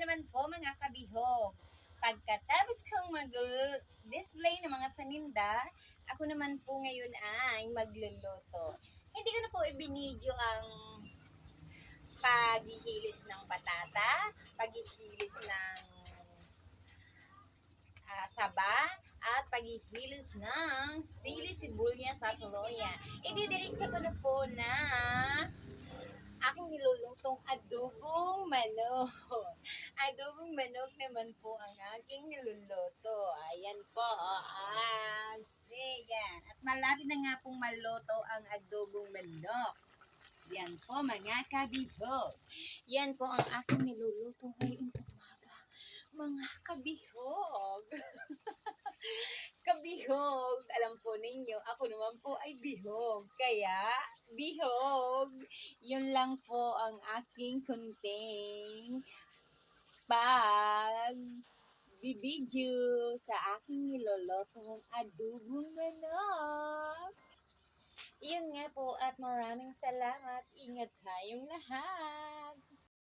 naman po mga kabihog. Pagkatapos kong mag-display ng mga paninda, ako naman po ngayon ay magluluto. Hindi ko na po ibinidyo ang paghihilis ng batata, paghihilis ng saba, at paghihilis ng sili, sibuyas at loya. Ididirekta ko na po na aking nilulutong adobong manok. Adobong manok naman po ang aking niluluto. Ayan po. Yan. At malapit na nga pong maluto ang adobong manok. Yan po mga kabihog. Yan po ang aking niluluto ngayong umaga. Mga kabihog. Kabihog. Alam po ninyo, ako naman po ay bihog. Kaya, bihog. Yun lang po ang aking kunting pag bibidyo sa aking nilolotong adobong manok. Iyon nga po at maraming salamat. Ingat tayong lahat.